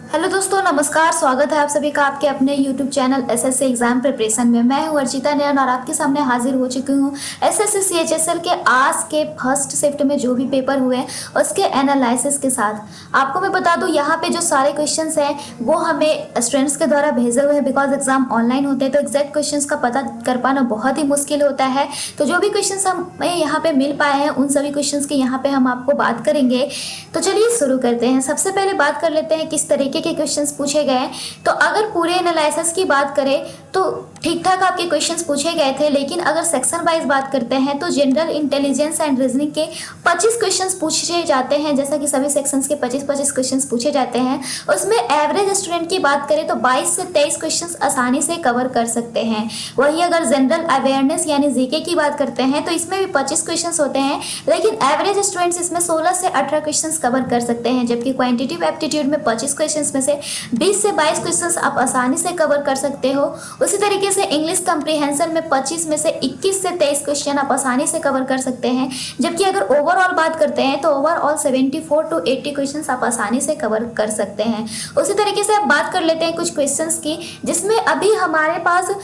Hello दोस्तों, नमस्कार। स्वागत है आप सभी का आपके अपने YouTube channel SSC exam preparation में। मैं हूं अर्चिता नयन और आपके सामने हाजिर हो चुकी हूं एसएससी सीएचएसएल के आज के फर्स्ट शिफ्ट में जो भी पेपर हुए उसके एनालिसिस के साथ। आपको मैं बता दूं, यहाँ पे जो सारे क्वेश्चंस हैं वो हमें स्टूडेंट्स के द्वारा भेजे हुए हैं। बिकॉज एग्जाम ऑनलाइन होते हैं तो एग्जैक्ट क्वेश्चन का पता कर पाना बहुत ही मुश्किल होता है। तो जो भी क्वेश्चन हमें यहाँ पे मिल पाए हैं उन सभी क्वेश्चन की यहाँ पे हम आपको बात करेंगे। तो चलिए शुरू करते हैं। सबसे पहले बात कर लेते हैं किस तरीके के क्वेश्चंस पूछे गए। तो अगर पूरे एनालिसिस की बात करें तो ठीक ठाक आपके क्वेश्चंस पूछे गए थे, लेकिन अगर सेक्शन वाइज बात करते हैं तो जनरल इंटेलिजेंस एंड रीजनिंग के 25 क्वेश्चंस पूछे जाते हैं। जैसा कि सभी सेक्शंस के 25-25 क्वेश्चंस पूछे जाते हैं, उसमें एवरेज स्टूडेंट की बात करें तो 22 से 23 क्वेश्चंस आसानी से कवर कर सकते हैं। वहीं अगर जनरल अवेयरनेस यानी जीके की बात करते हैं तो इसमें भी 25 क्वेश्चंस होते हैं, लेकिन एवरेज स्टूडेंट्स इसमें 16 से 18 क्वेश्चंस कवर कर सकते हैं। जबकि क्वांटिटेटिव एप्टीट्यूड में 25 क्वेश्चंस में से 20 से 22 क्वेश्चंस आप आसानी से कवर कर सकते हो। उसी तरीके से इंग्लिश कंप्रीहेंशन में 25 में से 21 से 23 क्वेश्चन आप आसानी से कवर कर सकते हैं। जबकि अगर ओवरऑल बात करते हैं तो ओवरऑल 74 टू 80 क्वेश्चंस आप आसानी से कवर कर सकते हैं। उसी तरीके से आप बात कर लेते हैं कुछ क्वेश्चंस की जिसमें अभी हमारे पास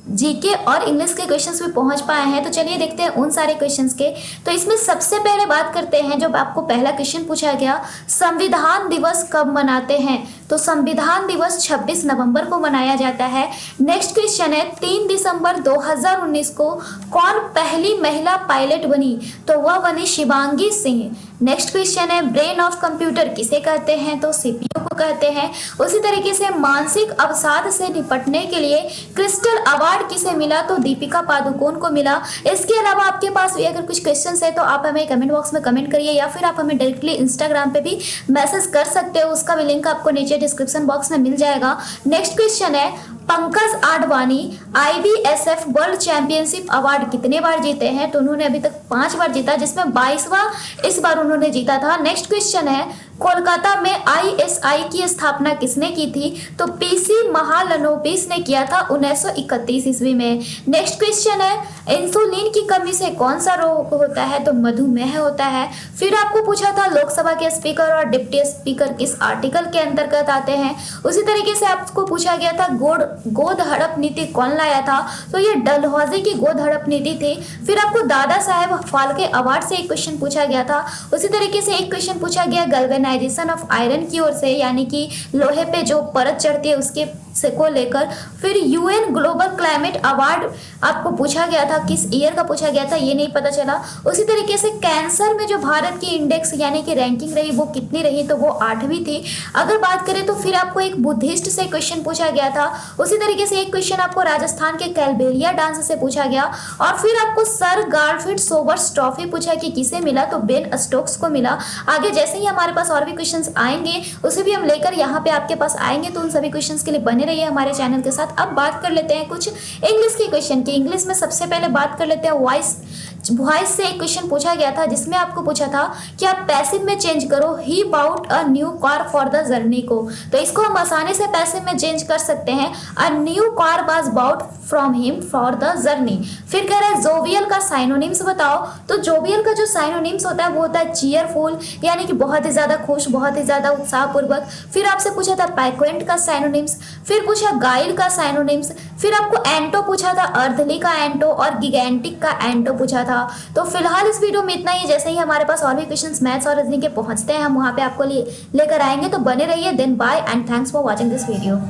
जीके और इंग्लिश के क्वेश्चंस भी पहुंच पाए हैं। तो चलिए देखते हैं उन सारे क्वेश्चंस के। तो इसमें सबसे पहले बात करते हैं, जो आपको पहला क्वेश्चन पूछा गया, संविधान दिवस कब मनाते हैं? तो संविधान दिवस 26 नवंबर को मनाया जाता है। नेक्स्ट क्वेश्चन है 3 दिसंबर 2019 को कौन पहली महिला पायलट बनी? तो वह बनी शिवांगी सिंह। नेक्स्ट क्वेश्चन है ब्रेन ऑफ कंप्यूटर किसे कहते हैं? तो सीपीयू को कहते हैं। उसी तरीके से मानसिक अवसाद से निपटने के लिए क्रिस्टल अवार्ड किसे मिला? तो दीपिका पादुकोण को मिला। इसके अलावा आपके पास भी अगर कुछ क्वेश्चंस है तो आप हमें कमेंट बॉक्स में कमेंट करिए या फिर आप हमें डायरेक्टली इंस्टाग्राम पे भी मैसेज कर सकते हो। उसका भी लिंक आपको नीचे डिस्क्रिप्शन बॉक्स में मिल जाएगा। नेक्स्ट क्वेश्चन है Pankaj Advani IBSF world championship award कितने बार जीते हैं? तो उन्होंने अभी तक 5 बार जीता, जिसमें 22वां इस बार उन्होंने जीता था। नेक्स्ट क्वेश्चन है कोलकाता में ISI की स्थापना किसने की थी? तो PC महालनोबिस ने किया था 1931 ईस्वी में। नेक्स्ट क्वेश्चन है इंसुलिन की कमी से कौन सा रोग होता है? तो मधुमेह होता है। फिर आपको पूछा था लोकसभा के स्पीकर और डिप्टी स्पीकर किस आर्टिकल के अंतर्गत आते हैं? उसी तरीके से आपको पूछा गया था गोद हड़प नीति कौन लाया था? तो ये डलहौजी की गोद हड़प नीति थी। फिर आपको दादा साहेब फाल्के अवार्ड से एक क्वेश्चन पूछा गया था। उसी तरीके से एक क्वेश्चन पूछा गया गैल्वेनाइजेशन ऑफ आयरन की ओर से, यानी कि लोहे पे जो परत चढ़ती है उसके से को लेकर। फिर UN ग्लोबल क्लाइमेट अवार्ड आपको पूछा गया था, किस ईयर का पूछा गया था ये नहीं पता चला। उसी तरीके से कैंसर में जो भारत की इंडेक्स यानी कि रैंकिंग रही वो कितनी रही? तो वो 8वीं थी। अगर बात करें तो फिर आपको एक बुद्धिस्ट से क्वेश्चन पूछा गया था। उसी तरीके से एक क्वेश्चन आपको राजस्थान के कैलबेलिया डांस से पूछा गया। और फिर आपको सर गारफील्ड सोबर्स ट्रॉफी पूछा कि किसे मिला? तो बेन स्टोक्स को मिला। आगे जैसे ही हमारे पास और भी क्वेश्चंस आएंगे उसे भी हम लेकर यहाँ पे आपके पास आएंगे, तो उन सभी क्वेश्चंस के लिए बने रहिए हमारे चैनल के साथ। अब बात कर लेते हैं कुछ इंग्लिश के क्वेश्चन की। इंग्लिश में सबसे पहले बात कर लेते हैं वॉइस से एक क्वेश्चन पूछा गया था जिसमें आपको पूछा था कि आप पैसिव में चेंज करो he bought a new car for the journey को। तो इसको हम आसानी से पैसिव में चेंज कर सकते हैं, a new car was bought from him for the journey. फिर कह रहा है जोवियल का साइनोनिम्स बताओ। तो जोवियल का जो साइनोनिम्स होता है वो होता है चीयरफुल, यानी कि बहुत ही ज्यादा खुश, बहुत ही ज्यादा उत्साहपूर्वक। फिर आपसे पूछा था पैक्वेंट का साइनोनिम्स। फिर पूछा गाइल का साइनोनिम्स। फिर आपको एंटो पूछा था, अर्धली का एंटो और गिगेंटिक का एंटो पूछा था। तो फिलहाल इस वीडियो में इतना ही। जैसे ही हमारे पास और भी क्वेश्चंस मैथ्स और रीजनिंग के पहुंचते हैं हम वहां पे आपको लेकर आएंगे। तो बने रहिए। Then bye and thanks for watching this video.